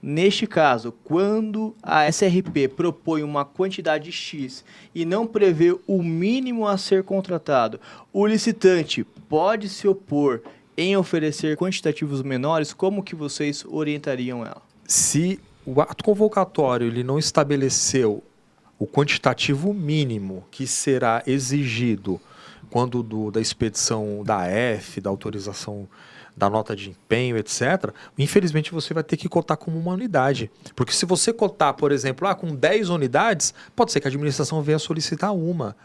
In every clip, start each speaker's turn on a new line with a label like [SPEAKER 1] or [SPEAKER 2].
[SPEAKER 1] Neste caso, quando a SRP propõe uma quantidade X e não prevê o mínimo a ser contratado, o licitante pode se opor em oferecer quantitativos menores? Como que vocês orientariam ela?
[SPEAKER 2] Se o ato convocatório ele não estabeleceu o quantitativo mínimo que será exigido quando da expedição da F, da autorização da nota de empenho, etc., infelizmente você vai ter que cotar como uma unidade. Porque se você cotar, por exemplo, com 10 unidades, pode ser que a administração venha solicitar uma.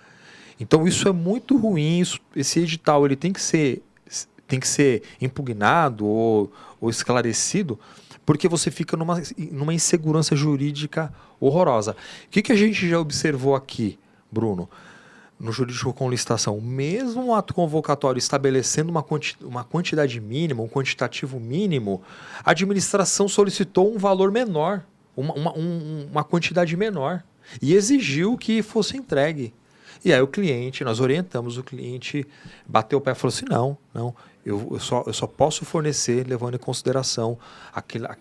[SPEAKER 2] Então isso é muito ruim, esse edital ele tem que ser impugnado ou esclarecido, porque você fica numa insegurança jurídica horrorosa. O que a gente já observou aqui, Bruno? No jurídico com licitação, mesmo um ato convocatório estabelecendo uma quantidade mínima, um quantitativo mínimo, a administração solicitou um valor menor, uma quantidade menor, e exigiu que fosse entregue. E aí nós orientamos o cliente, bateu o pé e falou assim, não, eu só posso fornecer levando em consideração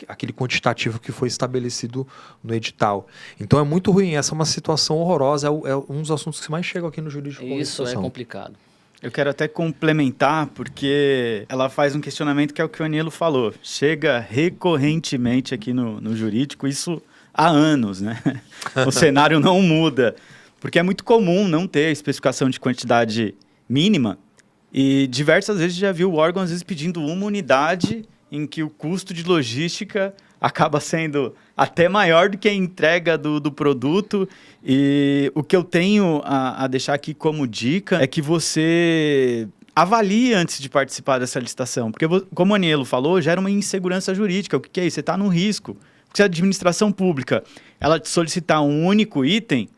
[SPEAKER 2] aquele quantitativo que foi estabelecido no edital. Então é muito ruim, essa é uma situação horrorosa, é um dos assuntos que mais chegam aqui no jurídico.
[SPEAKER 3] Isso é complicado.
[SPEAKER 4] Eu quero até complementar, porque ela faz um questionamento que é o que o Anielo falou. Chega recorrentemente aqui no jurídico, isso há anos, né? O cenário não muda. Porque é muito comum não ter especificação de quantidade mínima e diversas vezes já viu o órgão às vezes pedindo uma unidade em que o custo de logística acaba sendo até maior do que a entrega do produto. E o que eu tenho a deixar aqui como dica é que você avalie antes de participar dessa licitação. Porque, como o Anielo falou, gera uma insegurança jurídica. O que é isso? Você está no risco. Porque se a administração pública ela te solicitar um único item,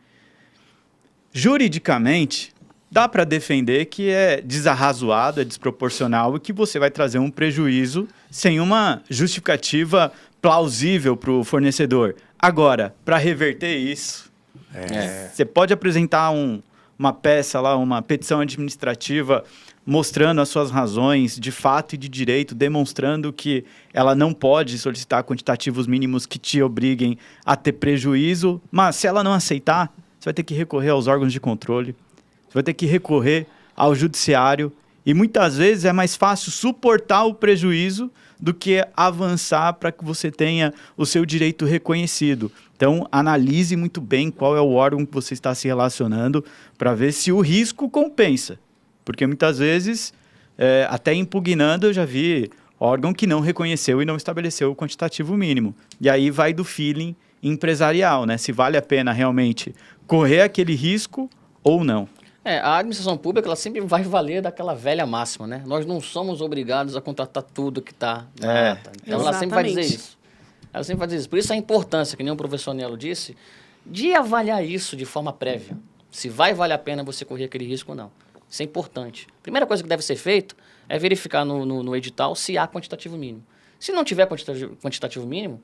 [SPEAKER 4] juridicamente, dá para defender que é desarrazoado, é desproporcional e que você vai trazer um prejuízo sem uma justificativa plausível para o fornecedor. Agora, para reverter isso, você pode apresentar uma peça lá, uma petição administrativa mostrando as suas razões de fato e de direito, demonstrando que ela não pode solicitar quantitativos mínimos que te obriguem a ter prejuízo, mas se ela não aceitar, você vai ter que recorrer aos órgãos de controle, você vai ter que recorrer ao judiciário e muitas vezes é mais fácil suportar o prejuízo do que avançar para que você tenha o seu direito reconhecido. Então, analise muito bem qual é o órgão que você está se relacionando para ver se o risco compensa. Porque muitas vezes, até impugnando, eu já vi órgão que não reconheceu e não estabeleceu o quantitativo mínimo. E aí vai do feeling empresarial, né? Se vale a pena realmente correr aquele risco ou não.
[SPEAKER 3] A administração pública ela sempre vai valer daquela velha máxima, né? Nós não somos obrigados a contratar tudo que está na ata. Então, ela sempre vai dizer isso. Ela sempre vai dizer isso. Por isso a importância, que nem o professor Nelo disse, de avaliar isso de forma prévia. Se vai valer a pena você correr aquele risco ou não. Isso é importante. A primeira coisa que deve ser feito é verificar no edital se há quantitativo mínimo. Se não tiver quantitativo mínimo,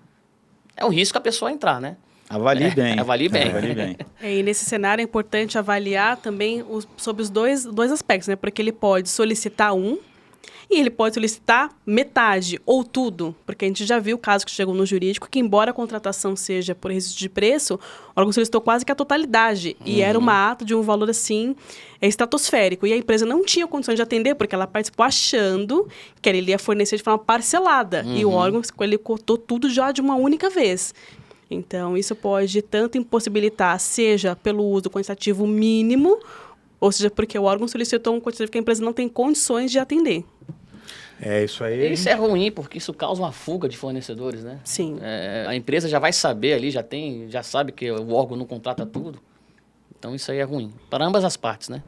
[SPEAKER 3] é o risco a pessoa entrar, né?
[SPEAKER 4] Avalie bem.
[SPEAKER 3] Avalie bem.
[SPEAKER 5] E nesse cenário é importante avaliar também sobre os dois aspectos, né? Porque ele pode solicitar e ele pode solicitar metade ou tudo, porque a gente já viu casos que chegam no jurídico que, embora a contratação seja por registro de preço, o órgão solicitou quase que a totalidade. E era uma ata de um valor, assim, estratosférico. E a empresa não tinha condições de atender, porque ela participou achando que ele ia fornecer de forma parcelada. E o órgão, ele cortou tudo já de uma única vez. Então, isso pode tanto impossibilitar, seja pelo uso do quantitativo mínimo, ou seja, porque o órgão solicitou um quantitativo que a empresa não tem condições de atender.
[SPEAKER 2] Isso aí.
[SPEAKER 3] Isso é ruim, porque isso causa uma fuga de fornecedores, né?
[SPEAKER 5] Sim.
[SPEAKER 3] A empresa já vai saber ali, já sabe que o órgão não contrata tudo. Então, isso aí é ruim. Para ambas as partes, né?